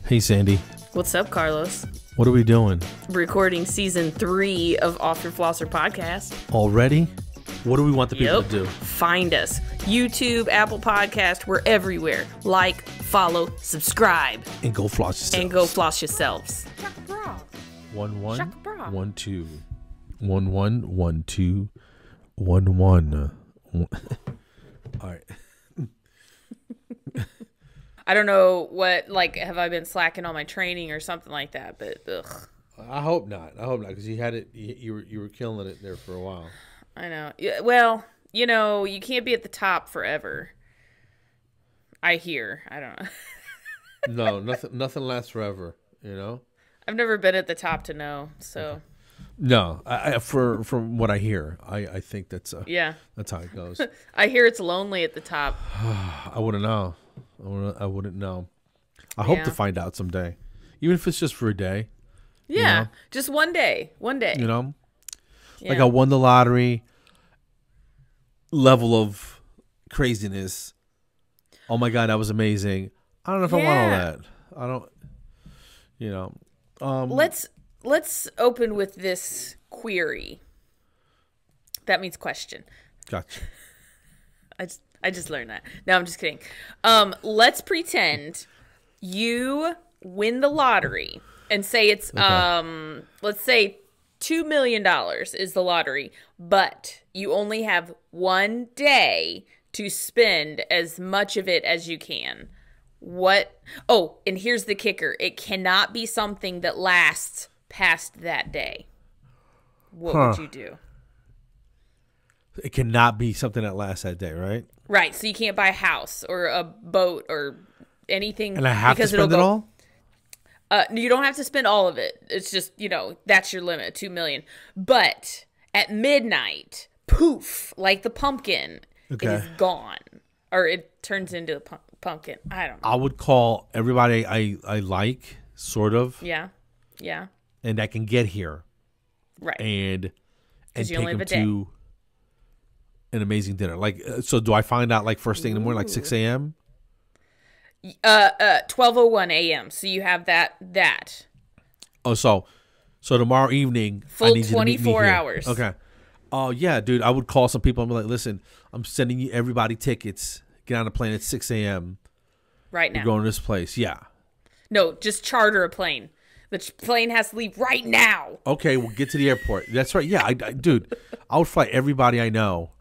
Hey, Sandy. What's up, Carlos? What are we doing? Recording season 3 of Off Your Flosser podcast. Already? What do we want the people to do? Find us. YouTube, Apple Podcast, we're everywhere. Like, follow, subscribe. And go floss yourselves. And go floss yourselves. 1-1, 1-2. 1-1, 1-2, 1-1. All right. I don't know what, like, have I been slacking on my training or something like that, but ugh. I hope not. Because you had it, you were killing it there for a while. I know. Well, you know, you can't be at the top forever. I hear. I don't know. No, nothing lasts forever, you know? I've never been at the top to know, so. No, from what I hear, I think that's how it goes. I hear it's lonely at the top. I wouldn't know. I wouldn't know. I hope to find out someday, even if it's just for a day. Yeah, you know? Just one day. You know, like I won the lottery. Level of craziness. Oh my God, that was amazing. I don't know if I want all that. I don't. You know. Let's open with this query. That means question. Gotcha. I just learned that. No, I'm just kidding. Let's pretend you win the lottery and say it's let's say $2 million is the lottery, but you only have one day to spend as much of it as you can. What? Oh, and here's the kicker. It cannot be something that lasts past that day. What would you do? It cannot be something that lasts that day, right? Right. So you can't buy a house or a boat or anything. And I have to spend it all? You don't have to spend all of it. It's just, you know, that's your limit, $2 million. But at midnight, poof, like the pumpkin, it is gone. Or it turns into a pumpkin. I don't know. I would call everybody I like, sort of. Yeah. Yeah. And I can get here. Right. And take them to an amazing dinner. Like, so do I find out like first thing in the morning, like 6 a.m.? 12:01 a.m. So you have that. Oh, so tomorrow evening, full I need 24 you to meet me here. hours. Okay. Oh yeah, dude. I would call some people and be like, "Listen, I'm sending you everybody tickets. Get on a plane at 6 a.m. right now. We're going to this place." Yeah. No, just charter a plane. The plane has to leave right now. Okay, we'll get to the airport. That's right. Yeah, dude, I would fly everybody I know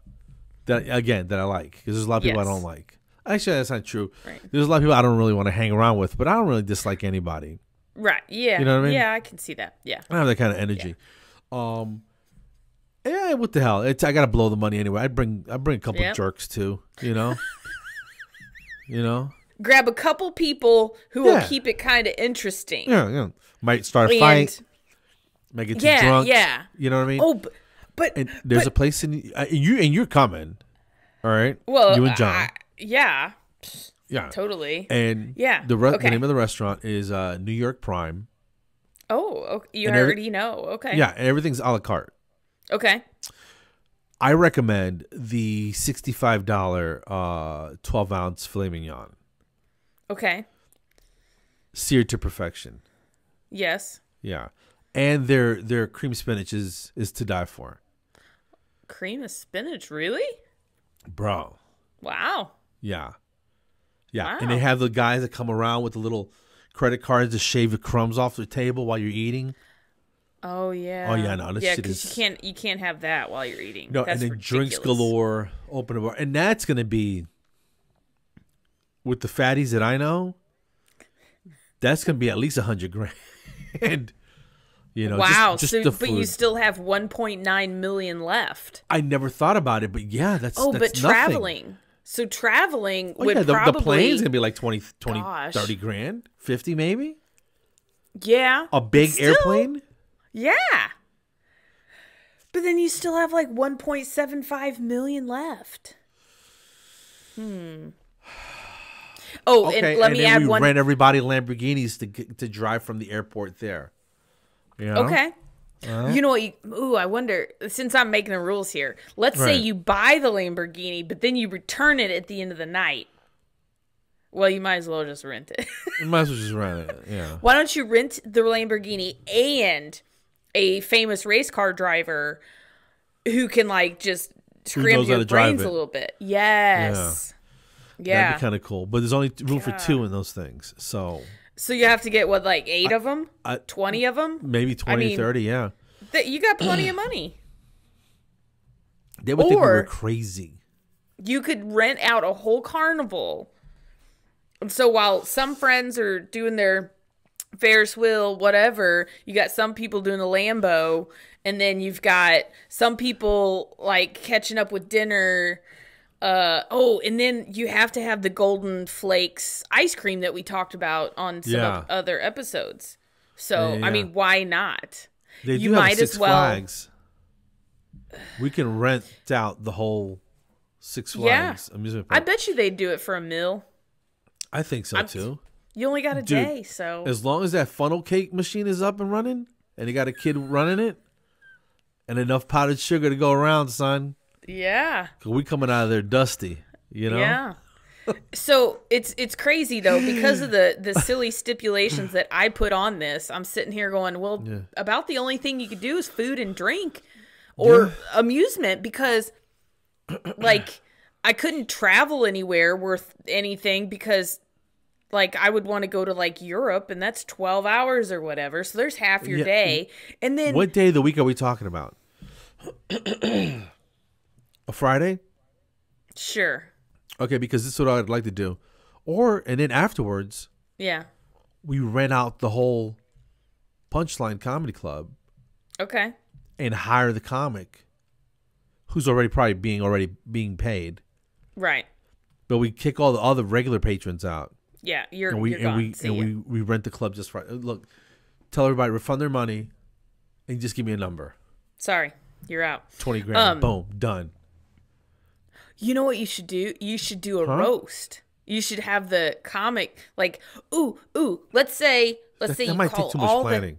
that I like, because there's a lot of people I don't like. Actually, that's not true. Right. There's a lot of people I don't really want to hang around with, but I don't really dislike anybody. Right. Yeah. You know what I mean? Yeah, I can see that. Yeah. I don't have that kind of energy. Yeah. Yeah, what the hell? I got to blow the money anyway. I bring a couple jerks too, you know? You know? Grab a couple people who will keep it kind of interesting. Yeah. Might start a fight. Might get too drunk. Yeah. You know what I mean? Oh, but there's a place you're coming. All right? Well, you and John. Yeah. Totally. Totally. And the name of the restaurant is New York Prime. Oh, okay. You already know. Okay. Yeah, and everything's a la carte. Okay. I recommend the $65 12-ounce filet mignon. Okay. Seared to perfection. Yes. Yeah. And their cream spinach is to die for. Cream of spinach, really? Bro. Wow. Yeah. Yeah. Wow. And they have the guys that come around with the little credit cards to shave the crumbs off the table while you're eating. Oh yeah. Oh yeah, no, this shit is. because you can't have that while you're eating. No, that's and then ridiculous. drinks galore, open a bar, and that's gonna be with the fatties that I know. That's gonna be at least $100,000. You know, wow. Just so, the but food. you still have 1.9 million left. I never thought about it, but yeah, that's but nothing. traveling. So traveling would the probably plane's gonna be like 20 30 grand, 50 maybe. Yeah. A big airplane. Yeah. But then you still have like 1.75 million left. Oh, okay, and let me add one. Rent everybody Lamborghinis to drive from the airport there. You know? Okay. You know what? I wonder, since I'm making the rules here, let's say you buy the Lamborghini, but then you return it at the end of the night. Well, you might as well just rent it. You might as well just rent it. Yeah. Why don't you rent the Lamborghini and a famous race car driver who can like just scramble your brains a little bit? Yes. Yeah. That'd be kind of cool. But there's only room for 2 in those things. So you have to get, what, like 8 of them? 20 of them? Maybe 20, 30, yeah. You got plenty of money. They would think we were crazy. You could rent out a whole carnival. And so while some friends are doing their Ferris wheel, whatever, you got some people doing the Lambo, and then you've got some people like catching up with dinner. And then you have to have the Golden Flakes ice cream that we talked about on some other episodes. So, I mean, why not? You might have Six Flags. We can rent out the whole Six Flags amusement park. I bet you they'd do it for $1 million. I think so, too. You only got a day, so. As long as that funnel cake machine is up and running, and you got a kid running it, and enough powdered sugar to go around, son. Yeah. Because we coming out of there dusty, you know? Yeah. So it's crazy, though, because of the silly stipulations that I put on this. I'm sitting here going, well, about the only thing you could do is food and drink or amusement, because, like, I couldn't travel anywhere worth anything because, like, I would want to go to, like, Europe, and that's 12 hours or whatever. So there's half your day. And then what day of the week are we talking about? A Friday? Sure. Okay, because this is what I'd like to do. And then afterwards, we rent out the whole Punchline Comedy Club. Okay. And hire the comic who's already being paid. Right. But we kick all the other regular patrons out. Yeah, you're gone. We rent the club just for look. Tell everybody refund their money, and just give me a number. Sorry, you're out. 20 grand. Boom, done. You know what you should do? You should do a roast. You should have the comic like, ooh. Let's say that you might call take too much planning.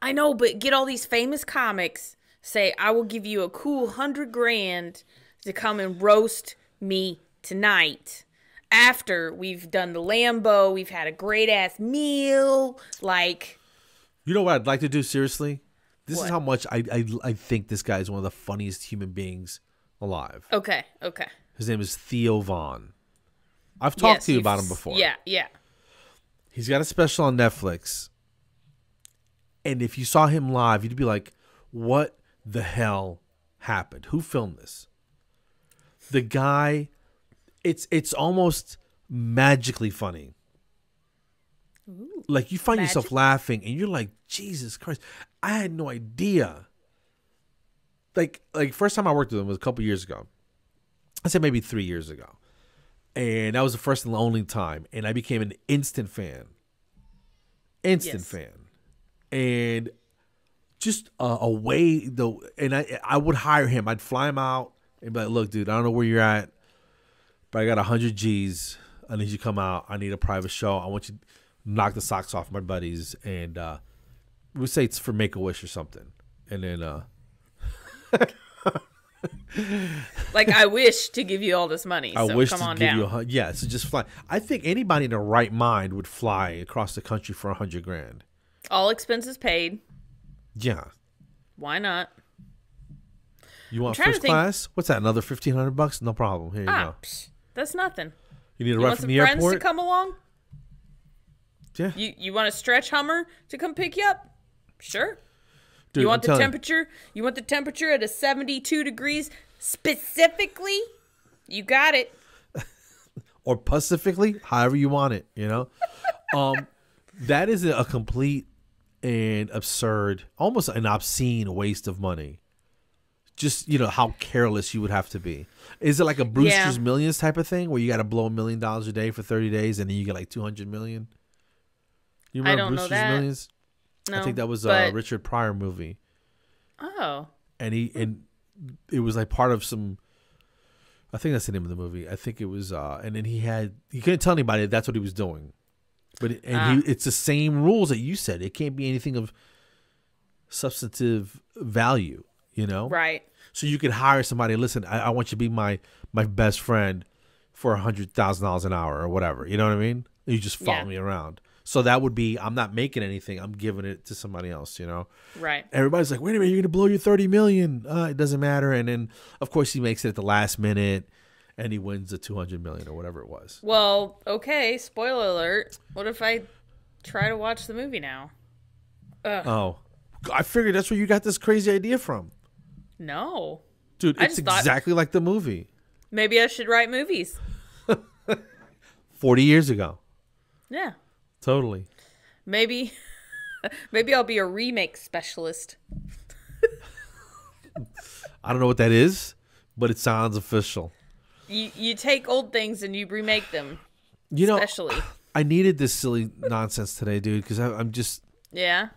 I know, but get all these famous comics. Say, I will give you a cool $100 grand to come and roast me tonight. After we've done the Lambo, we've had a great ass meal. Like, you know what I'd like to do? Seriously, this is how much I think this guy is one of the funniest human beings alive. Okay. His name is Theo Von. I've talked to you about him before. Yeah. He's got a special on Netflix. And if you saw him live, you'd be like, what the hell happened? Who filmed this? The guy, it's almost magically funny. Ooh, like you find yourself laughing and you're like, Jesus Christ, I had no idea. Like first time I worked with him was a couple years ago. I said maybe 3 years ago. And that was the first and only time. And I became an instant fan. Fan. And just a way though, and I would hire him. I'd fly him out and be like, look, dude, I don't know where you're at, but I got 100 G's. I need you to come out. I need a private show. I want you to knock the socks off my buddies. And we'll say it's for Make-A-Wish or something. And then like, I wish to give you all this money. So I wish come to on give down. you so just fly. I think anybody in their right mind would fly across the country for 100 grand. All expenses paid. Yeah. Why not? You want first class? What's that? Another $1,500? No problem. Here you go. That's nothing. You need a ride from the airport? Want some friends to come along? Yeah. You want a stretch Hummer to come pick you up? Sure. Dude, you want the temperature? You want the temperature at a 72 degrees specifically? You got it. Or pacifically, however you want it, you know? That is a complete and absurd, almost an obscene waste of money. Just, how careless you would have to be. Is it like a Brewster's Millions type of thing where you got to blow $1 million a day for 30 days and then you get like 200 million? You remember I don't Brewster's know that. Millions? No, I think that was a Richard Pryor movie. Oh. And it was like part of some, I think that's the name of the movie. I think it was, and then he couldn't tell anybody that's what he was doing. But it's the same rules that you said. It can't be anything of substantive value, Right. So you could hire somebody. Listen, I want you to be my best friend for $100,000 an hour or whatever. You know what I mean? You just follow me around. So that would be, I'm not making anything. I'm giving it to somebody else, you know? Right. Everybody's like, wait a minute, you're going to blow your $30 million. It doesn't matter. And then, of course, he makes it at the last minute and he wins the $200 million or whatever it was. Well, okay. Spoiler alert. What if I try to watch the movie now? Ugh. Oh, I figured that's where you got this crazy idea from. No. Dude, it's exactly like the movie. Maybe I should write movies. 40 years ago. Yeah. Totally. Maybe I'll be a remake specialist. I don't know what that is, but it sounds official. You take old things and you remake them. You know, especially. I needed this silly nonsense today, dude, because I'm just... Yeah?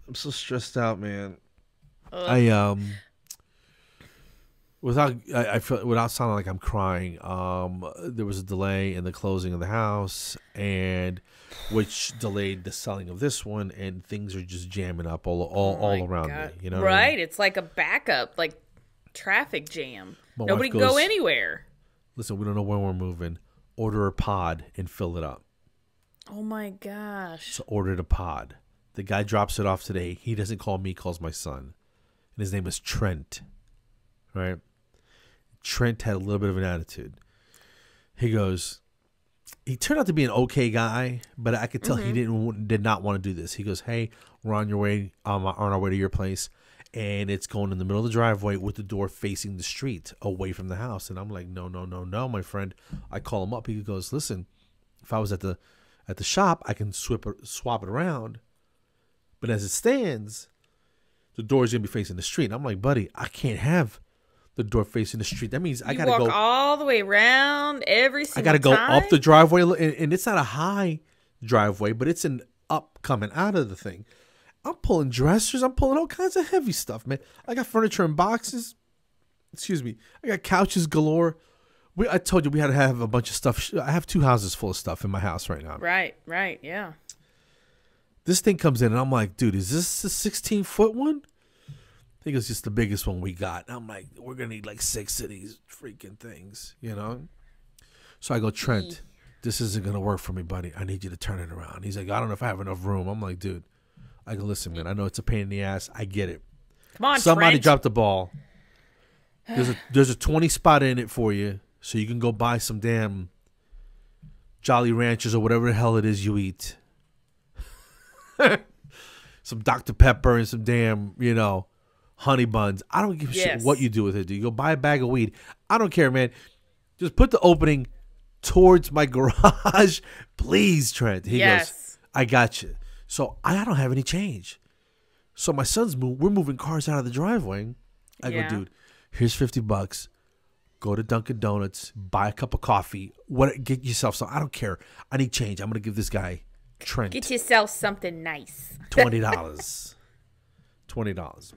I'm so stressed out, man. Ugh. I feel without sounding like I'm crying. There was a delay in the closing of the house, and which delayed the selling of this one, and things are just jamming up all around me. You know, right? What I mean? It's like a backup, like traffic jam. My Nobody wife can go goes, anywhere. Listen, we don't know when we're moving. Order a pod and fill it up. Oh my gosh! So ordered a pod. The guy drops it off today. He doesn't call me, he calls my son. And his name is Trent. Right? Trent had a little bit of an attitude. He turned out to be an okay guy, but I could tell he did not want to do this. He goes, hey, we're on our way to your place. And it's going in the middle of the driveway with the door facing the street away from the house. And I'm like, no, my friend. I call him up. He goes, listen, if I was at the shop, I can swap it around. But as it stands, the door is going to be facing the street. I'm like, buddy, I can't have the door facing the street. That means I got to go all the way around every single time. I got to go up the driveway. And it's not a high driveway, but it's an up coming out of the thing. I'm pulling dressers. I'm pulling all kinds of heavy stuff, man. I got furniture in boxes. Excuse me. I got couches galore. I told you we had to have a bunch of stuff. I have 2 houses full of stuff in my house right now. Right, yeah. This thing comes in, and I'm like, dude, is this the 16-foot one? I think it's just the biggest one we got. And I'm like, we're going to need like 6 of these freaking things, you know? So I go, Trent, this isn't going to work for me, buddy. I need you to turn it around. He's like, I don't know if I have enough room. I'm like, dude. I go, listen, man, I know it's a pain in the ass. I get it. Come on, somebody Trent. dropped the ball. There's a 20 spot in it for you, so you can go buy some damn Jolly Ranchers or whatever the hell it is you eat. Some Dr. Pepper and some damn, honey buns. I don't give a shit what you do with it, dude. You go buy a bag of weed. I don't care, man. Just put the opening towards my garage. Please, Trent. He goes, I got you. So I don't have any change. So my son's we're moving cars out of the driveway. I go, dude, here's $50. Go to Dunkin' Donuts, buy a cup of coffee. Get yourself some. I don't care. I need change. I'm gonna give this guy Trent. Get yourself something nice. $20. $20.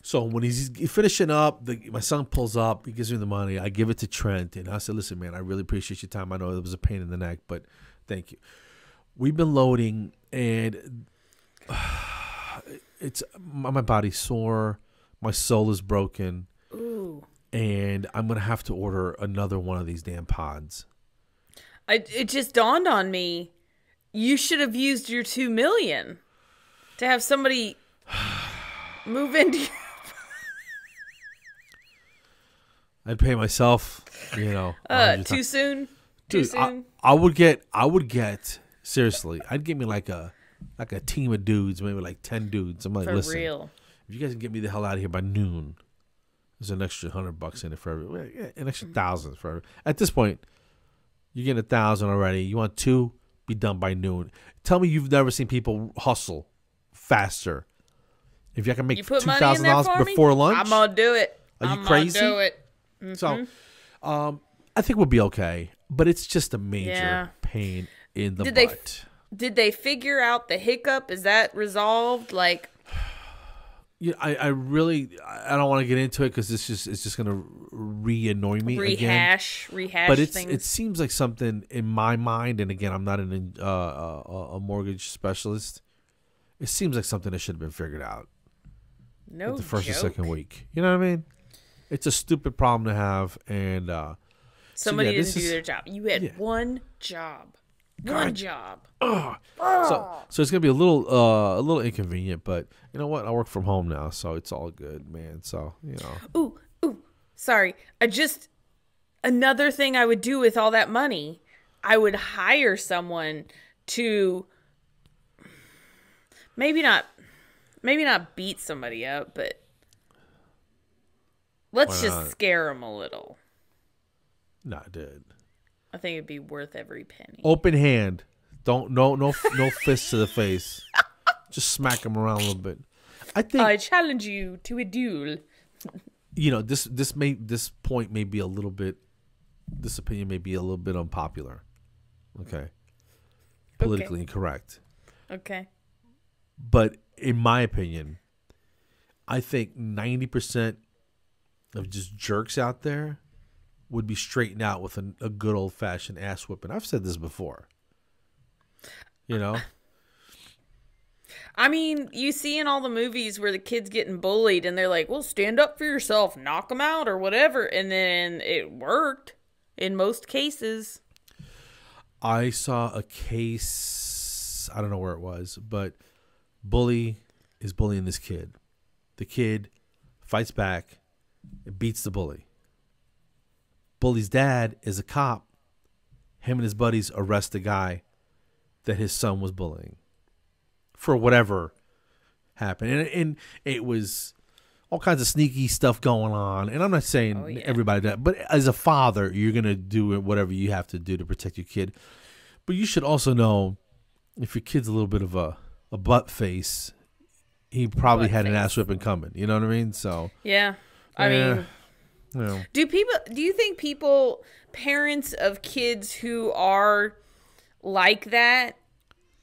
So when he's finishing up, my son pulls up. He gives me the money. I give it to Trent, and I said, listen, man, I really appreciate your time. I know it was a pain in the neck, but thank you. We've been loading, and my body's sore. My soul is broken. Ooh. And I'm going to have to order another one of these damn pods. It just dawned on me. You should have used your $2 million to have somebody move into your... I'd pay myself, too soon? Dude, too soon? I would get... Seriously, I'd give me like a team of dudes, maybe like 10 dudes. I'm like, listen, real. If you guys can get me the hell out of here by noon, there's an extra $100 in it for an extra 1,000 for every. At this point, you're getting 1,000 already. You want 2, be done by noon. Tell me you've never seen people hustle faster. If you can make $2,000 before lunch, I'm gonna do it. Are you crazy? I'm gonna do it. Mm-hmm. So, I think we'll be okay, but it's just a major pain in the butt. Did they figure out the hiccup? Is that resolved? Like, I really don't want to get into it because it's just gonna re-annoy me again. Rehash. But things. It seems like something in my mind, and again, I'm not a mortgage specialist. It seems like something that should have been figured out. No, the first joke. or second week. You know what I mean? It's a stupid problem to have, and Somebody didn't do their job. You had one job. One job. So it's gonna be a little inconvenient, but you know what? I work from home now, so it's all good, man. So Ooh. Sorry. Another thing I would do with all that money, I would hire someone to maybe not beat somebody up, but let's just scare them a little. Nah, dude. I think it'd be worth every penny. Open hand. No fists to the face. Just smack them around a little bit. I challenge you to a duel. This point may be a little bit. This opinion may be a little bit unpopular. Okay. Politically incorrect. Okay. But in my opinion, I think 90% of just jerks out there would be straightened out with a good old fashioned ass whipping. I've said this before. I mean, you see in all the movies where the kid's getting bullied and they're like, well, stand up for yourself, knock them out or whatever. And then it worked in most cases. I saw a case, I don't know where it was, but bully is bullying this kid. The kid fights back and beats the bully. Bully's dad is a cop. Him and his buddies arrest the guy that his son was bullying for whatever happened. And it was all kinds of sneaky stuff going on. And I'm not saying everybody does, but as a father, you're going to do whatever you have to do to protect your kid. But you should also know if your kid's a little bit of a butt face, he probably had an ass whipping coming. You know what I mean? So yeah, I mean, do you think parents of kids who are like that,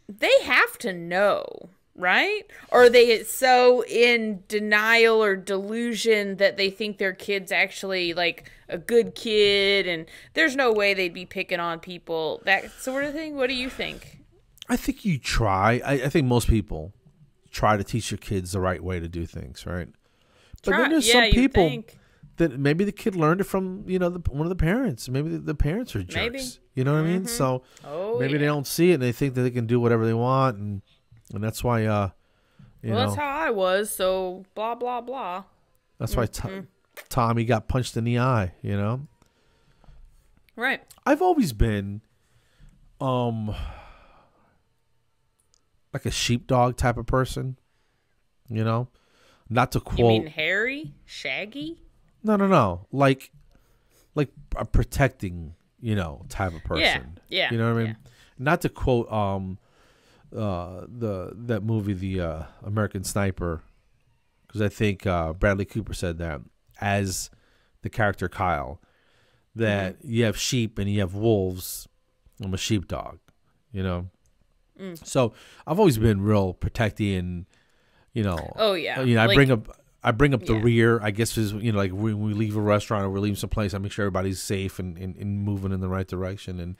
they have to know, right? Or are they so in denial or delusion that they think their kid's actually like a good kid and there's no way they'd be picking on people, that sort of thing? What do you think? I think you try. I think most people try to teach your kids the right way to do things, right? But then there's some people that maybe the kid learned it from, one of the parents. Maybe the parents are jerks. Maybe. You know what I mean? So maybe they don't see it and they think that they can do whatever they want, and that's why that's how I was, so blah blah blah. That's why Tommy got punched in the eye, Right. I've always been like a sheepdog type of person, not to quote. You mean hairy, shaggy? No. Like a protecting, type of person. Yeah. You know what I mean? Yeah. Not to quote that movie, The American Sniper, because I think Bradley Cooper said that as the character Kyle, that you have sheep and you have wolves. I'm a sheepdog, So I've always been real protecting, Oh yeah. I bring up the rear. I guess is like when we leave a restaurant or we leave some place, I make sure everybody's safe and moving in the right direction. And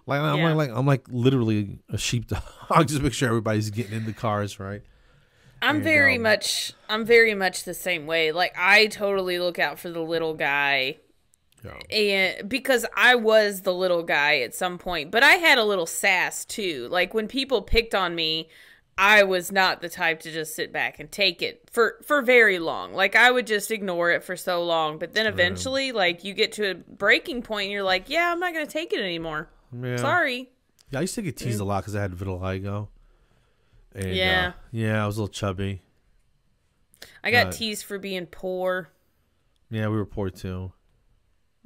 I'm like literally a sheepdog. Just make sure everybody's getting in the cars right. I'm very much the same way. Like I totally look out for the little guy. Yeah. And because I was the little guy at some point, but I had a little sass too. Like when people picked on me, I was not the type to just sit back and take it for very long. Like I would just ignore it for so long, but then eventually like you get to a breaking point and you're like, yeah, I'm not going to take it anymore. Yeah. Sorry. Yeah, I used to get teased a lot because I had vitiligo. And, I was a little chubby. I got teased for being poor. Yeah, we were poor too.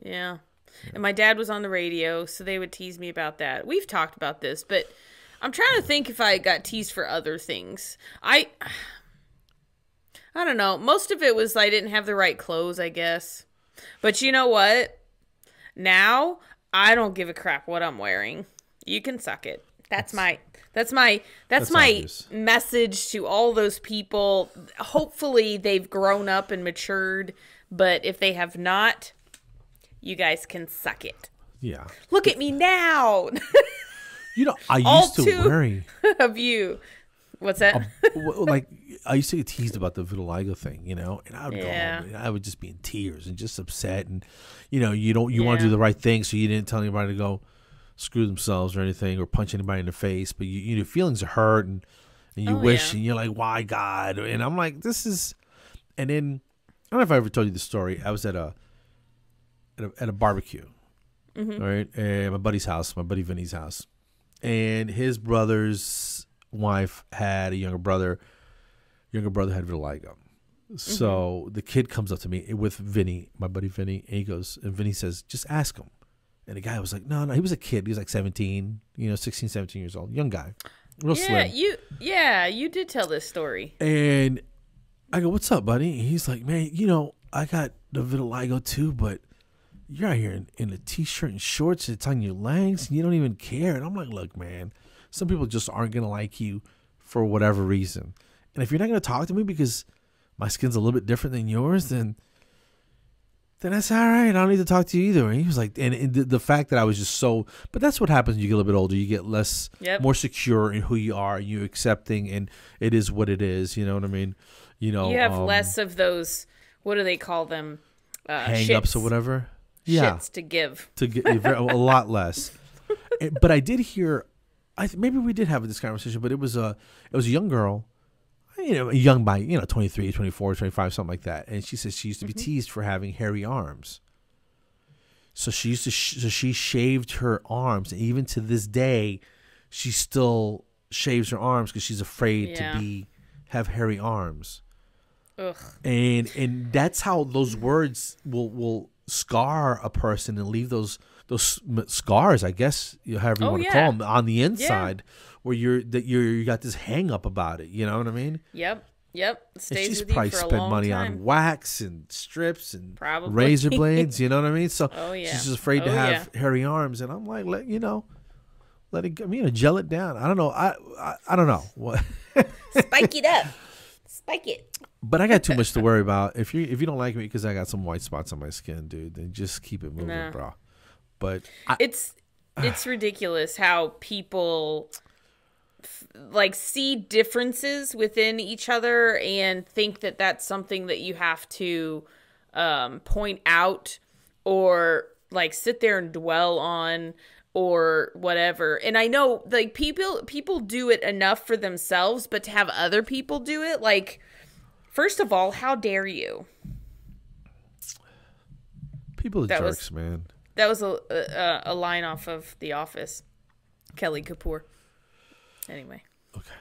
Yeah. And my dad was on the radio, so they would tease me about that. We've talked about this, but I'm trying to think if I got teased for other things. I don't know. Most of it was I didn't have the right clothes, I guess. But you know what? Now, I don't give a crap what I'm wearing. You can suck it. That's my obvious message to all those people. Hopefully they've grown up and matured, but if they have not, you guys can suck it. Yeah. Look at me now. I used to wear of you. What's that? like I used to get teased about the vitiligo thing, and I would go Yeah. home and I would just be in tears and just upset, and you want to do the right thing, so you didn't tell anybody to go screw themselves or anything or punch anybody in the face, but your feelings are hurt and you wish, and you're like, why God? And I'm like, this is, and then I don't know if I ever told you the story. I was at a barbecue, right, at my buddy's house, my buddy Vinny's house, and his brother's wife had a younger brother. Younger brother had vitiligo. So the kid comes up to me with Vinny, my buddy Vinny, and Vinny says, just ask him. And the guy was like, no, he was a kid. He was like 17, 16, 17 years old. Young guy. Real slim. You did tell this story. And I go, what's up, buddy? And he's like, man, I got the vitiligo too, but you're out here in a T-shirt and shorts. It's on your legs, and you don't even care. And I'm like, look, man, some people just aren't going to like you for whatever reason. And if you're not going to talk to me because my skin's a little bit different than yours, then that's all right. I don't need to talk to you either. And he was like, and the fact that I was just so, but that's what happens when you get a little bit older. You get less, more secure in who you are, and you accepting, and it is what it is. You know what I mean? You have less of those, what do they call them? Hang-ups or whatever. Yeah. Shits to give. A lot less. But I did hear, maybe we did have this conversation, but it was a young girl, young by, 23, 24, 25, something like that. And she says she used to be teased for having hairy arms. So she shaved her arms. And even to this day, she still shaves her arms because she's afraid to have hairy arms. Ugh. And that's how those words will scar a person and leave those scars, I guess, however you want to call them, on the inside, where you got this hang up about it. You know what I mean? Yep. It stays she's with you probably for a spent long money time. on wax and strips and Probably. razor blades. You know what I mean? So yeah. she's just afraid to have hairy arms, and I'm like, let it go, gel it down. I don't know. I don't know what. Spike it up. Spike it. But I got too much to worry about. If you don't like me because I got some white spots on my skin, dude, then just keep it moving, bro. But it's ridiculous how people see differences within each other and think that that's something that you have to point out or sit there and dwell on or whatever. And I know people do it enough for themselves, but to have other people do it, first of all, how dare you? People are jerks, man. That was a line off of The Office. Kelly Kapoor. Anyway. Okay.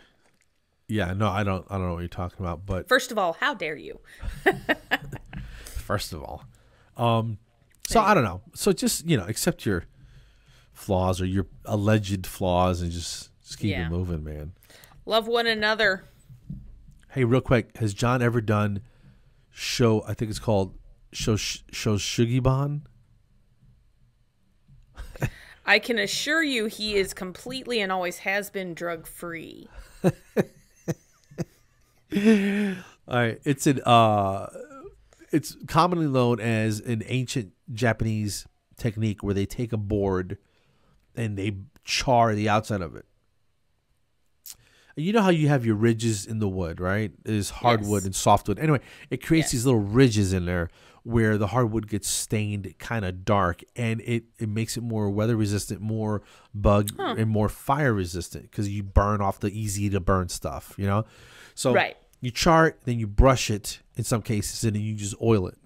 Yeah, no, I don't know what you're talking about, but first of all, how dare you? First of all. So I don't know. So just, accept your flaws or your alleged flaws and just keep it moving, man. Love one another. Hey, real quick, has John ever done I think it's called Shogiban? I can assure you he is completely and always has been drug-free. All right. It's commonly known as an ancient Japanese technique where they take a board and they char the outside of it. You know how you have your ridges in the wood, right? There's hardwood and softwood. Anyway, it creates these little ridges in there where the hardwood gets stained kind of dark, and it makes it more weather resistant, more bug, and more fire resistant because you burn off the easy to burn stuff, So you char it, then you brush it in some cases, and then you just oil it.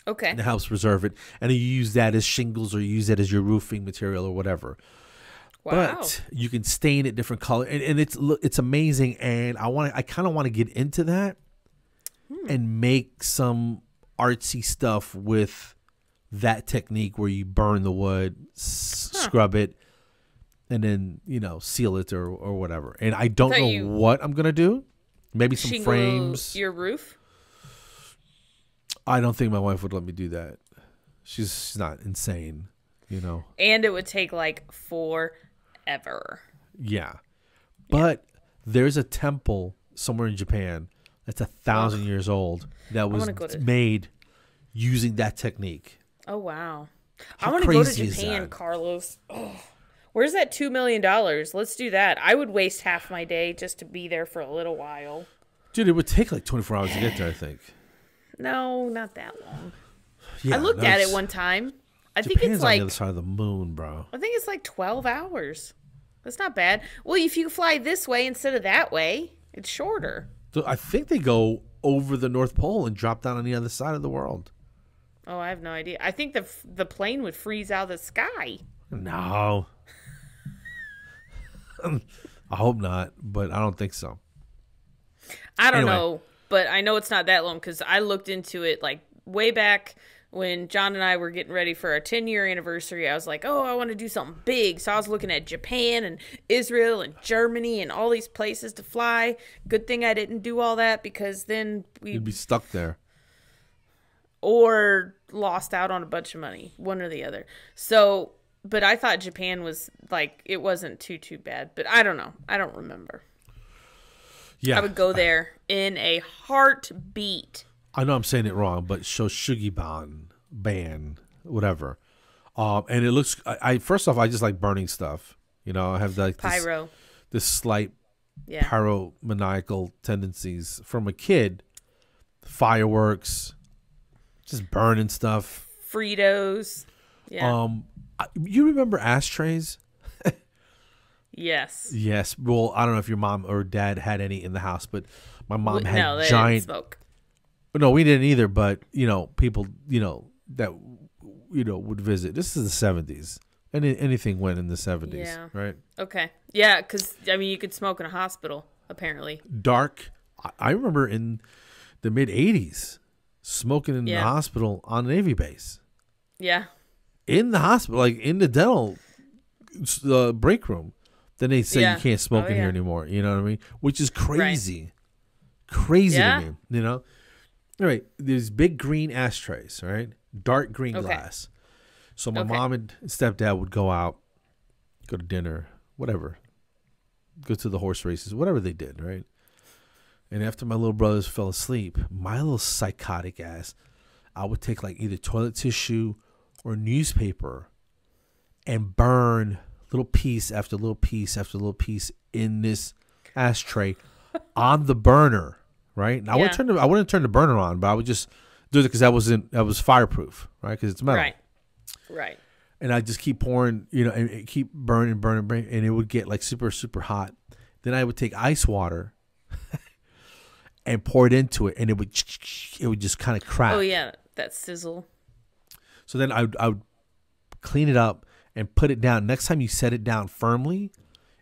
Okay. And it helps preserve it. And then you use that as shingles or you use that as your roofing material or whatever. Wow. But you can stain it different color, and it's amazing. And I kind of want to get into that and make some artsy stuff with that technique where you burn the wood, scrub it, and then seal it or whatever. And I don't know what I'm gonna do. Maybe some frames. Your roof. I don't think my wife would let me do that. She's not insane, And it would take forever. Yeah. But there's a temple somewhere in Japan that's 1,000 years old that was made using that technique. Oh, wow. How I want to go to crazy is Japan, that? Carlos. Oh, Where's that $2 million? Let's do that. I would waste half my day just to be there for a little while. Dude, it would take like 24 hours to get there, I think. No, not that long. Yeah, I looked at it one time. I think it's like on the other side of the moon, bro. I think it's like 12 hours. That's not bad. Well, if you fly this way instead of that way, it's shorter. So I think they go over the North Pole and drop down on the other side of the world. Oh, I have no idea. I think the plane would freeze out of the sky. No. I hope not, but I don't think so. I don't know, but I know it's not that long because I looked into it like way back when John and I were getting ready for our 10-year anniversary. I was like, oh, I want to do something big. So I was looking at Japan and Israel and Germany and all these places to fly. Good thing I didn't do all that because then you'd be stuck there. Or lost out on a bunch of money, one or the other. So, but I thought Japan was like, it wasn't too bad. But I don't know. I don't remember. Yeah. I would go there in a heartbeat. I know I'm saying it wrong, but Shoshugiban, whatever. And it looks, first off, I just like burning stuff. You know, I have like Pyro. This slight pyromaniacal tendencies from a kid. Fireworks, just burning stuff. Fritos. Yeah. You remember ashtrays? Yes. Yes. Well, I don't know if your mom or dad had any in the house, but my mom had no, they giant. didn't smoke. No, we didn't either. But people, that would visit. This is the 70s. Anything went in the 70s, yeah. Right? Okay. Yeah, because you could smoke in a hospital apparently. Dark. I remember in the mid 80s smoking in the hospital on a Navy base. Yeah. In the hospital, like in the dental break room. Then they say you can't smoke in here anymore. You know what I mean? Which is crazy. Right. Crazy to me, you know? All right. There's big green ashtrays, right? Dark green glass. So my mom and stepdad would go out, go to dinner, whatever. Go to the horse races, whatever they did, right? And after my little brothers fell asleep, my little psychotic ass, I would take like either toilet tissue or newspaper and burn little piece after little piece after little piece in this ashtray on the burner, right? Now I wouldn't turn the burner on, but I would just do it because that was fireproof, right? Because it's metal, right. And I just keep pouring, and keep burning, and it would get like super super hot. Then I would take ice water and pour it into it, and it would just kind of crack. Oh yeah, that sizzle. So then I would clean it up and put it down. Next time you set it down firmly,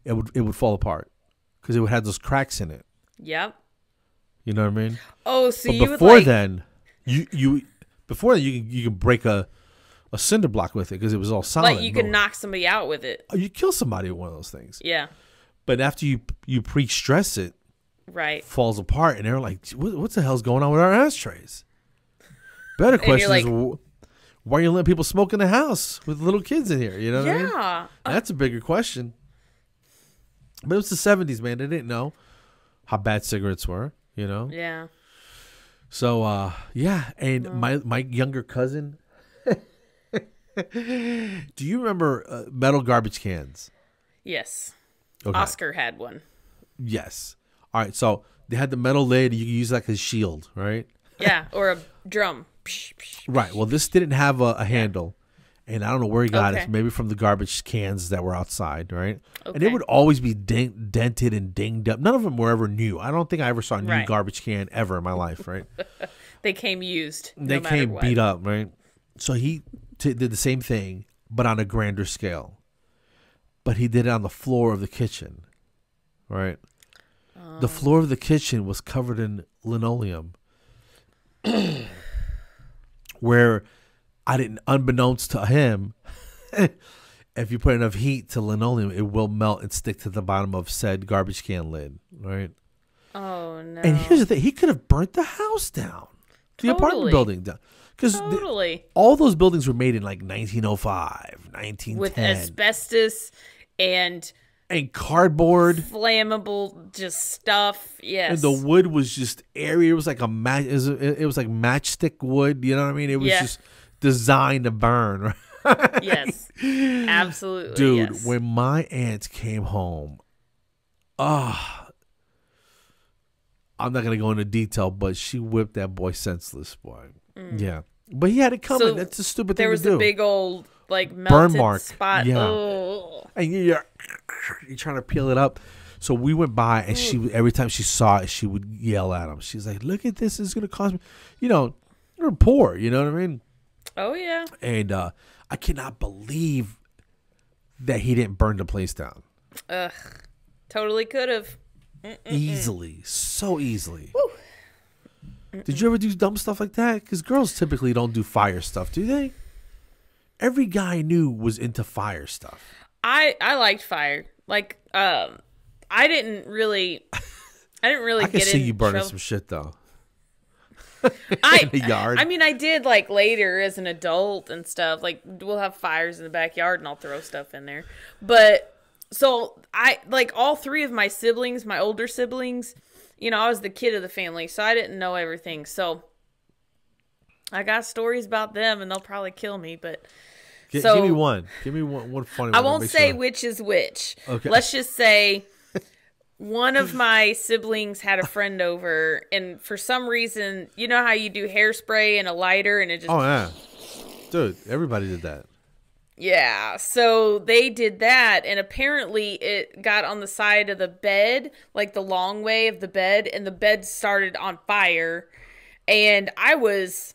it would fall apart because it would have those cracks in it. Yep. You know what I mean? Oh, so but before then, you can break a cinder block with it because it was all solid. Like you can knock somebody out with it. You kill somebody with one of those things. Yeah. But after you pre-stress it, right, falls apart, and they're like, "What the hell's going on with our ashtrays?" Better question is, why are you letting people smoke in the house with little kids in here? You know what I mean? That's a bigger question. But it was the 70s, man. They didn't know how bad cigarettes were, Yeah. So, and my younger cousin, do you remember metal garbage cans? Yes. Okay. Oscar had one. Yes. All right, so they had the metal lid. You could use that as a shield, right? Yeah, or a drum. Right. Well, this didn't have a handle, and I don't know where he got it. Maybe from the garbage cans that were outside, right? Okay. And it would always be dented and dinged up. None of them were ever new. I don't think I ever saw a new garbage can ever in my life, right? They came used. They came beat up, right? So he did the same thing, but on a grander scale. But he did it on the floor of the kitchen, right? The floor of the kitchen was covered in linoleum. Where unbeknownst to him, if you put enough heat to linoleum, it will melt and stick to the bottom of said garbage can lid, right? Oh, no. And here's the thing. He could have burnt the house down. The apartment building down. Because all those buildings were made in like 1905, 1910. With asbestos and cardboard, flammable, just stuff. Yes, and the wood was just airy. It was like it was like matchstick wood. You know what I mean? It was just designed to burn. Yes. Absolutely. Dude, yes. when my aunt came home, I'm not gonna go into detail, but she whipped that boy senseless, boy. Yeah. But he had it coming. That's a stupid thing to do. There was a big old melted burn mark spot. Yeah. Oh. And you're trying to peel it up. So we went by, and every time she saw it, she would yell at him. She's like, "Look at this! It's gonna cost me." We're poor. You know what I mean? Oh yeah. And I cannot believe that he didn't burn the place down. Ugh. Totally could have. Easily, so easily. Did you ever do dumb stuff like that? Because girls typically don't do fire stuff, do they? Every guy I knew was into fire stuff. I liked fire. Like, I didn't really I can see you burning some shit though. In the yard. I mean, I did like later as an adult and stuff. Like, we'll have fires in the backyard and I'll throw stuff in there. But so I like all three of my siblings, my older siblings. I was the kid of the family, so I didn't know everything. So I got stories about them, and they'll probably kill me. But give me one. Give me one funny one. I won't say which is which. Okay. Let's just say one of my siblings had a friend over, and for some reason, you know how you do hairspray and a lighter, and it just... Oh, yeah. Dude, everybody did that. Yeah, so they did that, and apparently it got on the side of the bed, like the long way of the bed, and the bed started on fire, and I was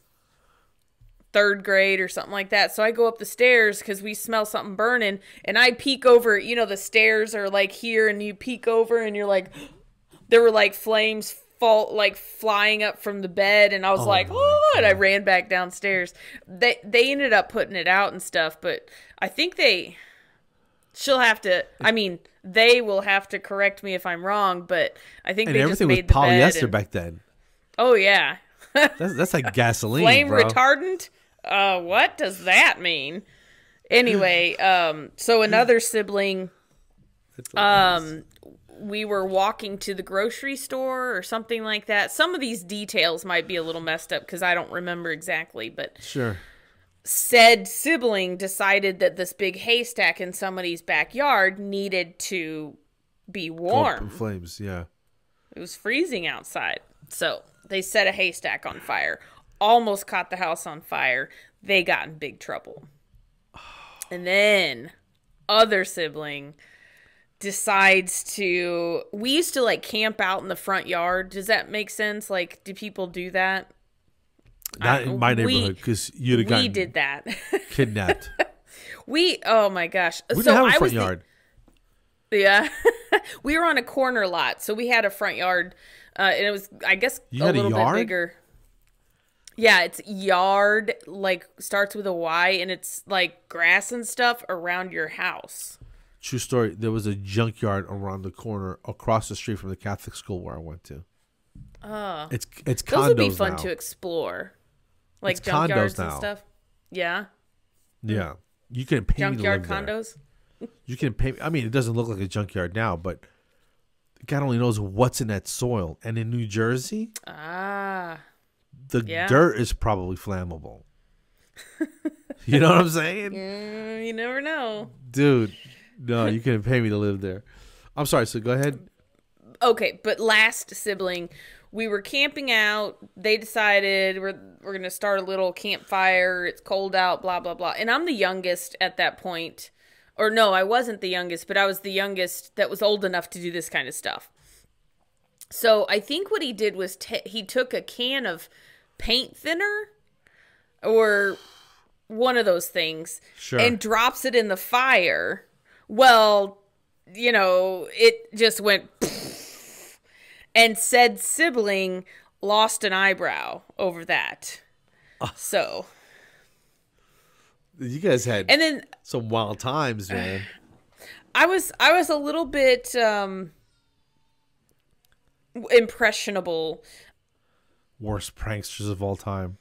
3rd grade or something like that, so I go up the stairs because we smell something burning, and I peek over, the stairs are like here, and you peek over, and you're like, there were like flames flying up from the bed, and I was and I ran back downstairs. They ended up putting it out and stuff, but I think they will have to correct me if I'm wrong, but I think they just made the bed. Everything was polyester back then. Oh yeah. that's like gasoline, flame bro. retardant? What does that mean? Anyway, so another sibling, we were walking to the grocery store or something like that. Some of these details might be a little messed up because I don't remember exactly, but sure. Said sibling decided that this big haystack in somebody's backyard needed to be warm. Go up in flames, yeah. It was freezing outside. So they set a haystack on fire. Almost caught the house on fire. They got in big trouble. And then other sibling decides to... We used to like camp out in the front yard. Does that make sense? Like, do people do that? Not in my neighborhood, because you'd have gotten... We did that. Kidnapped. Oh my gosh. We didn't have a front yard. Yeah. We were on a corner lot, so we had a front yard. And it was, I guess, a little bit bigger. Yeah, it's yard, like, starts with a Y, and it's like grass and stuff around your house. True story. There was a junkyard around the corner across the street from the Catholic school where I went to. Oh. It's condos. Those would be fun to explore. Like it's junkyards and stuff. Yeah. Yeah. You can pay junkyard me to live condos. There. You can pay. I mean, it doesn't look like a junkyard now, but God only knows what's in that soil. And in New Jersey, the dirt is probably flammable. You know what I'm saying? You never know, dude. No, you couldn't pay me to live there. I'm sorry. So go ahead. Okay, but last sibling, we were camping out. They decided we're going to start a little campfire. It's cold out, blah, blah, blah. And I'm the youngest at that point. Or no, I wasn't the youngest, but I was the youngest that was old enough to do this kind of stuff. So I think what he did was he took a can of paint thinner or one of those things and drops it in the fire. Well, it just went... And said sibling lost an eyebrow over that. So you guys had some wild times, man. I was a little bit impressionable. Worst pranksters of all time.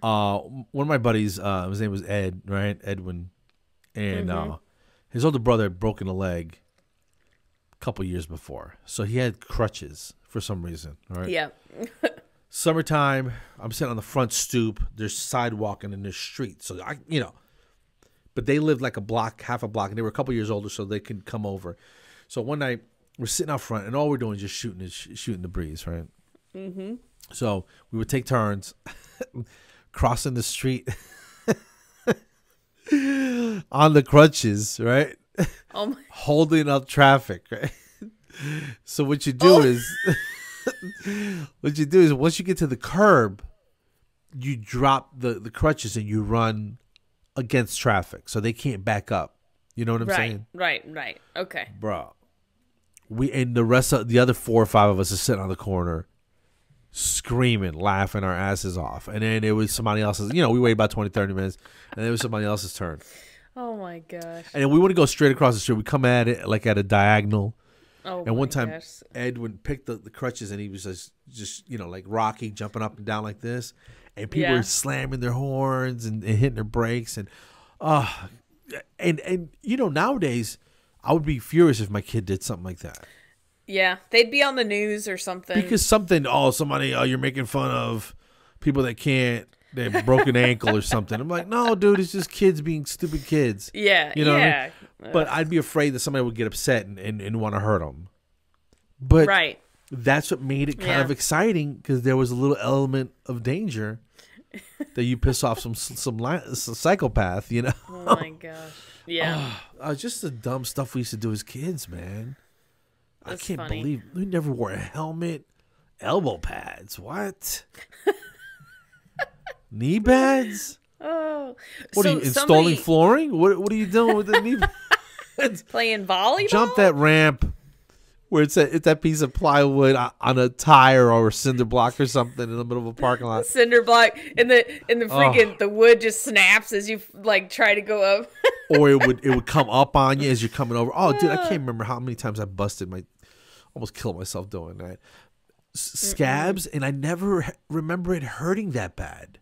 One of my buddies, his name was Ed, right? Edwin. And his older brother had broken a leg couple years before, so he had crutches for some reason, right? Yeah. Summertime, I'm sitting on the front stoop. There's sidewalk and then there's street. So, but they lived like a block, half a block, and they were a couple years older, so they could come over. So one night, we're sitting out front, and all we're doing is just shooting the breeze, right? Mm-hmm. So we would take turns crossing the street on the crutches, right? Oh my. Holding up traffic, right? So what you do is once you get to the curb, you drop the crutches and you run against traffic so they can't back up. You know what I'm saying? Right. Okay. Bro. And the rest of the other 4 or 5 of us are sitting on the corner screaming, laughing our asses off. And then it was somebody else's, we waited about 20, 30 minutes, and it was somebody else's turn. Oh my gosh. And then we wouldn't go straight across the street. We come at it like at a diagonal. Oh, and one time, gosh. Ed would pick the crutches, and he was just like Rocky, jumping up and down like this. And people were slamming their horns and hitting their brakes. And nowadays, I would be furious if my kid did something like that. Yeah, they'd be on the news or something. Because you're making fun of people that can't, they have a broken ankle or something. I'm like, no, dude, it's just kids being stupid kids. Yeah, you know what I mean? But I'd be afraid that somebody would get upset and want to hurt them. But that's what made it kind of exciting, because there was a little element of danger that you piss off some psychopath, Oh my gosh. Yeah. Just the dumb stuff we used to do as kids, man. That's I can't funny. believe we never wore a helmet, elbow pads. What? Knee pads? Oh. What are you installing flooring? What are you doing with the knee pads? Playing volleyball? Jump that ramp where it's that piece of plywood on a tire or a cinder block or something in the middle of a parking lot. Cinder block, and the freaking the wood just snaps as you try to go up. Or it would come up on you as you're coming over. Oh, dude, I can't remember how many times I almost killed myself doing that. Scabs, and I never remember it hurting that bad.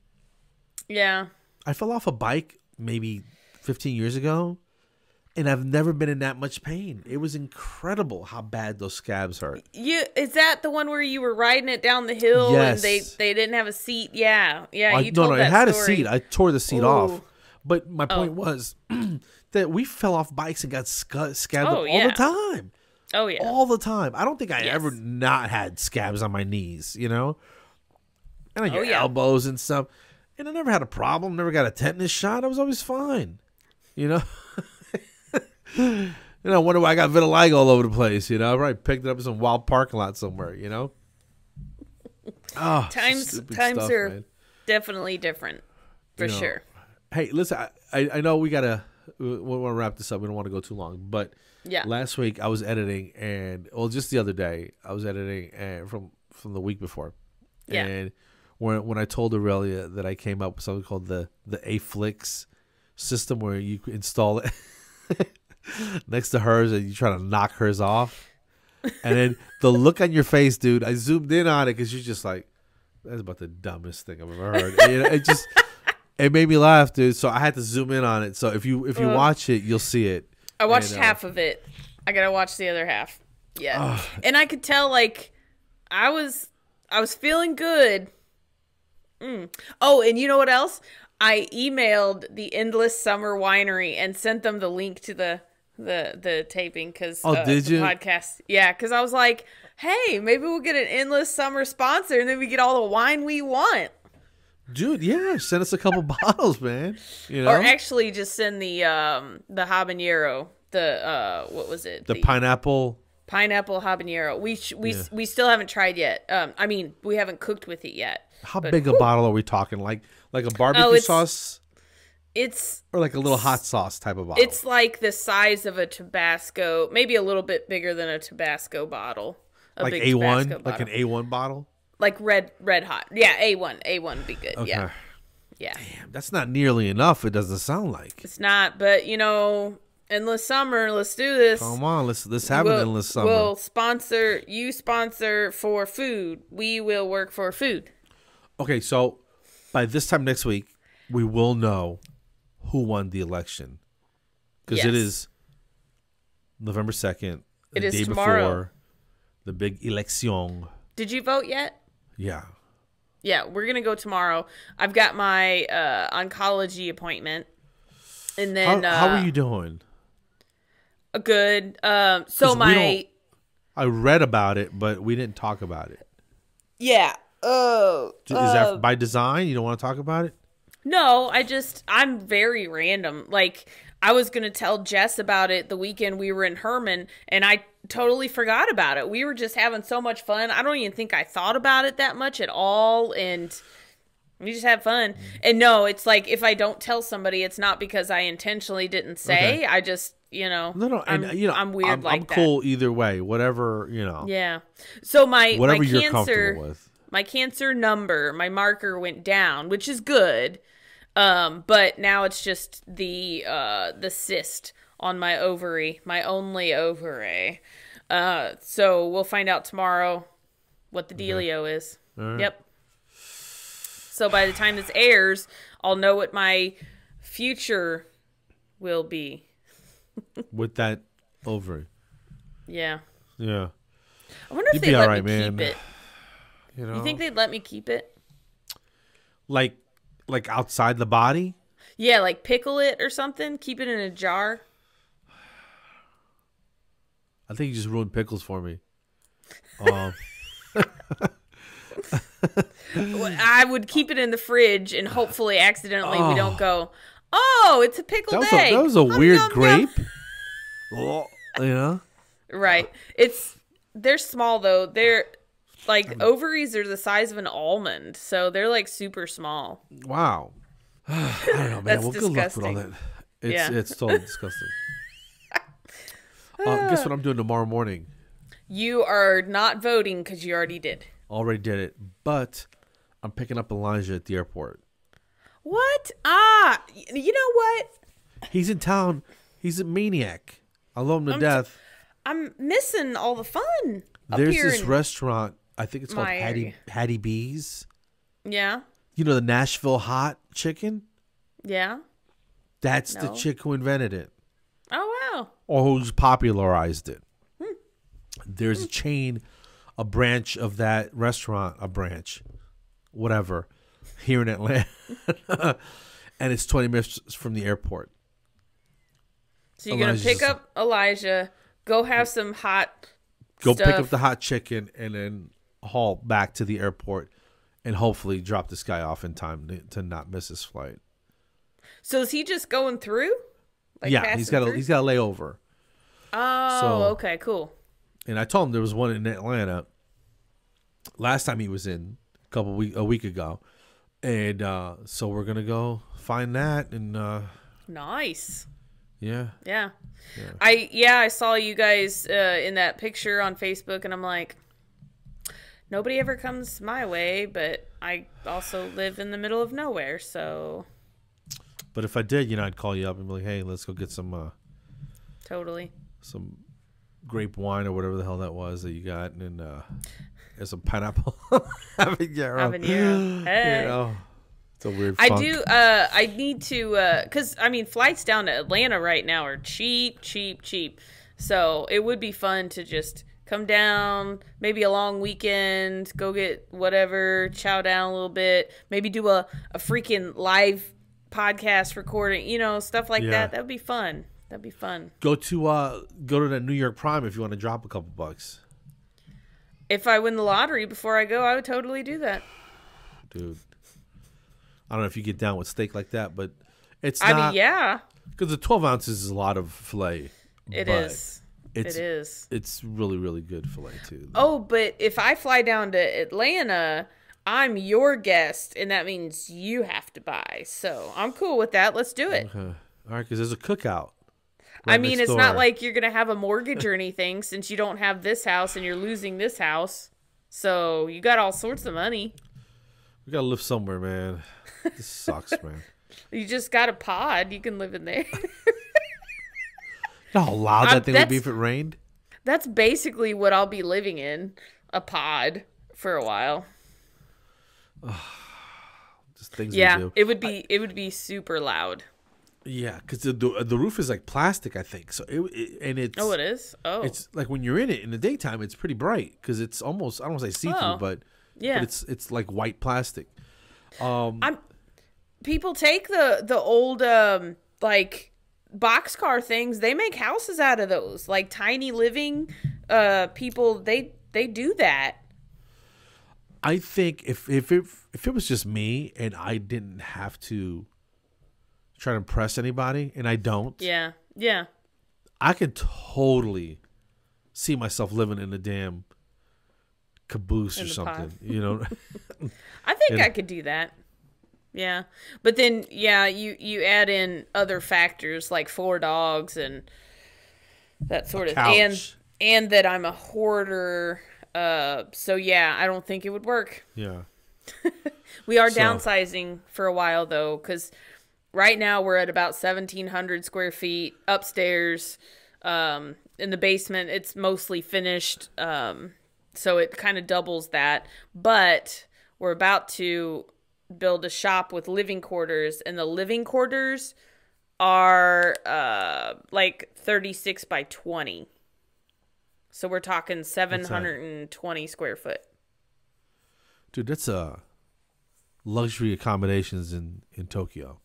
Yeah. I fell off a bike maybe 15 years ago, and I've never been in that much pain. It was incredible how bad those scabs hurt. Is that the one where you were riding it down the hill and they didn't have a seat? Yeah. Yeah, you told that it had story. a seat. I tore the seat off. But my point was that we fell off bikes and got scabbed all the time. Oh, yeah. All the time. I don't think I ever not had scabs on my knees, And I got elbows and stuff. And I never had a problem. Never got a tetanus shot. I was always fine. I wonder why I got vitiligo all over the place. I probably picked it up in some wild parking lot somewhere, Oh, times stuff, are man. Definitely different, for sure. Hey, listen, I know we want to wrap this up. We don't want to go too long. But last week I was editing, and just the other day I was editing from the week before. Yeah. And when I told Aurelia that I came up with something called the A-Flix system, where you install it next to hers and you try to knock hers off. And then the look on your face, dude, I zoomed in on it because you're just like, that's about the dumbest thing I've ever heard. It made me laugh, dude. So I had to zoom in on it. So if you watch it, you'll see it. I watched half of it. I gotta watch the other half. Yeah, and I could tell I was feeling good. Oh, and you know what else? I emailed the Endless Summer Winery and sent them the link to the taping because did you? Podcast? Yeah, because I was like, hey, maybe we'll get an Endless Summer sponsor and then we get all the wine we want. Dude, yeah, send us a couple bottles, man. Or actually, just send the habanero. What was it? The pineapple habanero. We still haven't tried yet. We haven't cooked with it yet. How big a bottle are we talking? Like a barbecue sauce? It's or like a little hot sauce type of bottle. It's like the size of a Tabasco, maybe a little bit bigger than a Tabasco bottle. Like A1, like an A1 bottle. Like red hot. Yeah, A1 would be good. Okay. Yeah. Damn, that's not nearly enough. It doesn't sound like. It's not, but endless summer. Let's do this. Come on, let's have an endless summer. We'll sponsor for food. We will work for food. Okay, so by this time next week, we will know who won the election, because it is November 2nd. It is tomorrow. Before the big election. Did you vote yet? Yeah. Yeah, we're going to go tomorrow. I've got my oncology appointment. And then how are you doing? Good. So I read about it, but we didn't talk about it. Yeah. Is that by design? You don't want to talk about it? No, I'm very random. Like, I was going to tell Jess about it the weekend we were in Herman, and I totally forgot about it. We were just having so much fun. I don't even think I thought about it that much at all, and we just had fun. And no, it's like, if I don't tell somebody, it's not because I intentionally didn't say. Okay. I just, No, I'm weird like that. I'm cool either way, whatever, Yeah. So whatever my you're comfortable with. My cancer number, my marker went down, which is good. But now it's just the cyst on my ovary, my only ovary. So we'll find out tomorrow what the dealio is. Right. Yep. So by the time this airs, I'll know what my future will be. With that ovary. Yeah. Yeah. I wonder if they'd let me keep it. You think they'd let me keep it? Like outside the body? Yeah, like pickle it or something. Keep it in a jar. I think you just ruined pickles for me. I would keep it in the fridge and hopefully accidentally we don't go, oh, it's a pickled egg. That was a weird grape. Right. They're small though. They're like ovaries are the size of an almond, so they're like super small. Wow. I don't know, man. That's well, disgusting. Good luck with all that. It's totally disgusting. Guess what I'm doing tomorrow morning? You are not voting because you already did. Already did it, but I'm picking up Elijah at the airport. What? You know what? He's in town. He's a maniac. I love him to death. I'm missing all the fun. There's this restaurant. I think it's called Hattie B's. Yeah. You know the Nashville hot chicken? Yeah. That's the chick who invented it. Oh, wow. Or who's popularized it. There's a chain, a branch of that restaurant, whatever, here in Atlanta. And it's 20 minutes from the airport. So you're going to pick up Elijah, go have some hot stuff. Pick up the hot chicken, and then haul back to the airport and hopefully drop this guy off in time to not miss his flight. So is he just going through? Like he's got a layover. Oh, okay, cool. And I told him there was one in Atlanta last time he was in a week ago. And so we're going to go find that. And nice. Yeah. I saw you guys in that picture on Facebook, and I'm like, nobody ever comes my way, but I also live in the middle of nowhere, so. But if I did, I'd call you up and be like, hey, let's go get some. Totally. Some grape wine or whatever the hell that was that you got, and some pineapple habanero. Hey. It's a weird funk. I need to because flights down to Atlanta right now are cheap. So it would be fun to just come down, maybe a long weekend, go get whatever, chow down a little bit, maybe do a freaking live podcast recording, stuff like that. That'd be fun. Go to that New York Prime if you want to drop a couple bucks. If I win the lottery before I go, I would totally do that. Dude, I don't know if you get down with steak like that, but it's not. Yeah. Because the 12 ounces is a lot of filet. It is. It's really, really good filet, too. Oh, but if I fly down to Atlanta, I'm your guest, and that means you have to buy. So I'm cool with that. Let's do it. Okay. All right, because there's a cookout. It's not like you're going to have a mortgage or anything since you don't have this house and you're losing this house. So you got all sorts of money. We got to live somewhere, man. This sucks, man. You just got a pod. You can live in there. You know how loud that thing would be if it rained? That's basically what I'll be living in. A pod for a while. Just things we do. It would be super loud. Yeah, because the roof is like plastic, I think. So it is. Oh, it's like when you're in it in the daytime, it's pretty bright because it's almost, I don't want to say see through, but Yeah. But it's like white plastic. People take the old like boxcar things. They make houses out of those, like tiny living. People they do that. I think if it was just me and I didn't have to try to impress anybody, and I don't. Yeah. I could totally see myself living in a damn caboose or something. You know. I think I could do that. Yeah, but then you add in other factors like 4 dogs and that sort of thing, and that I'm a hoarder. So yeah, I don't think it would work. Yeah. We are downsizing for a while though, because right now we're at about 1,700 square feet upstairs. In the basement, it's mostly finished, so it kind of doubles that. But we're about to build a shop with living quarters, and the living quarters are like 36 by 20. So we're talking 720 square foot. Dude, that's luxury accommodations in Tokyo.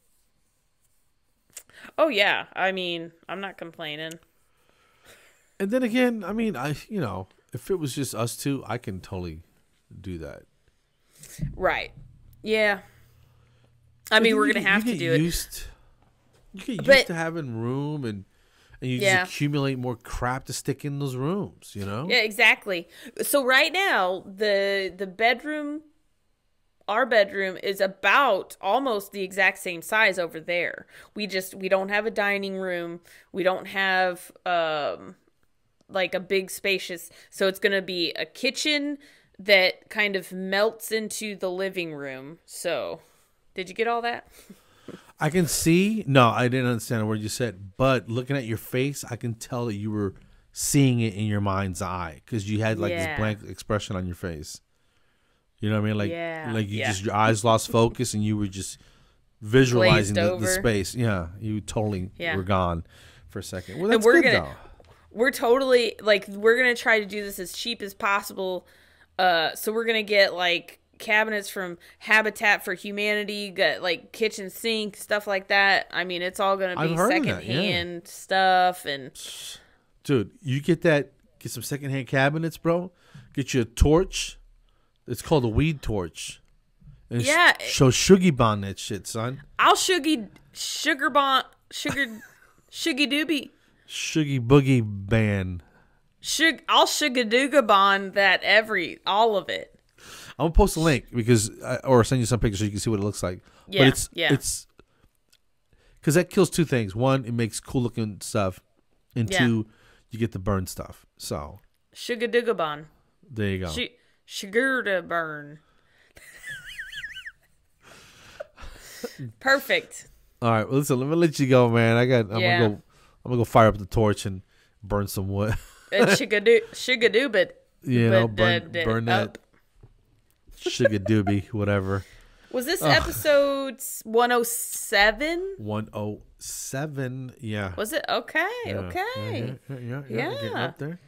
Oh yeah, I mean, I'm not complaining. And then again, I mean, if it was just us two, I can totally do that. Right. Yeah. I mean, we're going to have to do it. You get used to having room, and you just accumulate more crap to stick in those rooms, you know? Yeah, exactly. So right now, the bedroom, our bedroom is about almost the exact same size over there. We don't have a dining room. We don't have like a big spacious, so it's going to be a kitchen that kind of melts into the living room. So, did you get all that? I can see. No, I didn't understand a word you said, but looking at your face, I can tell that you were seeing it in your mind's eye, because you had like this blank expression on your face. You know what I mean? Like you just, your eyes lost focus and you were just visualizing the space. Yeah, you totally were gone for a second. Well, that's good though. We're totally, like, we're going to try to do this as cheap as possible. So we're going to get, like, cabinets from Habitat for Humanity, got, like, kitchen sink, stuff like that. I mean, it's all going to be secondhand stuff. And dude, you get some secondhand cabinets, bro. Get you a torch. It's called a weed torch. And show Shuggy Bond that shit, son. I'll Shuggy Doobie. Shuggy Boogie Band. I'll Sugadooga Bond that all of it. I'm gonna post a link or send you some pictures so you can see what it looks like. Yeah, but it's because that kills two things. One, it makes cool looking stuff, and two, you get the burn stuff. So Sugadooga Bond. There you go. Sugar to burn. Perfect. All right, well, listen, let me let you go, man. I'm gonna go fire up the torch and burn some wood. Sugadoob it. Yeah, burn that Sugadoobie, whatever. Was this episode 107? 107, yeah. Was it? Okay, okay. Yeah.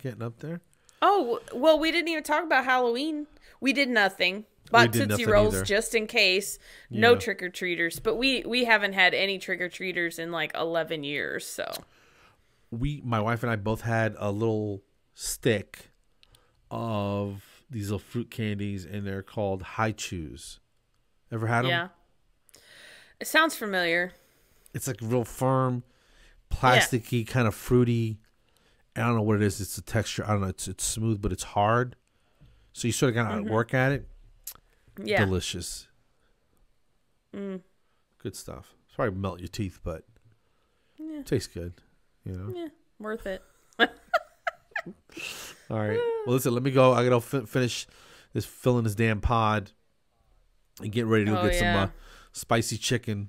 Getting up there. Oh, well, we didn't even talk about Halloween. We did nothing. Bought Tootsie Rolls just in case. No trick-or-treaters. But we haven't had any trick-or-treaters in like 11 years, so. My wife and I both had a little stick of these little fruit candies, and they're called High Chews. Ever had them? Yeah. It sounds familiar. It's like real firm, plasticky, kind of fruity. I don't know what it is. It's the texture. I don't know. It's smooth, but it's hard. So you sort of kind of work at it. Yeah. Delicious. Good stuff. It's probably melt your teeth, but tastes good. You know? Yeah, worth it. All right. Well, listen, let me go. I got to finish filling this damn pod and get ready to go get some spicy chicken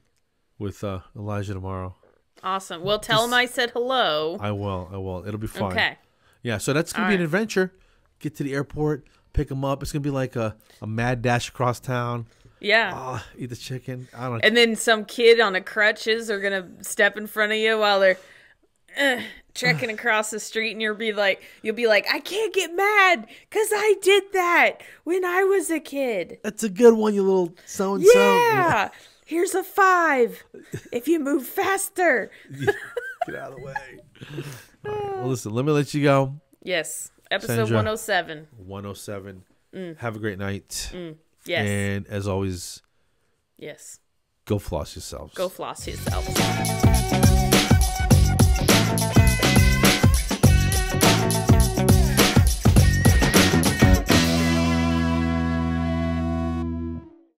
with Elijah tomorrow. Awesome. Well, tell him I said hello. I will. It'll be fun. Okay. Yeah, so that's going to be an adventure. Get to the airport, pick him up. It's going to be like a mad dash across town. Yeah. Eat the chicken. I don't know. And then some kid on a crutches are going to step in front of you while they're... trekking across the street, and you'll be like, I can't get mad because I did that when I was a kid. That's a good one, you little so-and-so. Yeah. Here's a 5 if you move faster. Get out of the way. All right, well, listen, let me let you go. Yes. Episode Sandra, 107. 107. Have a great night. Yes. And as always, yes. go floss yourselves. Go floss yourselves.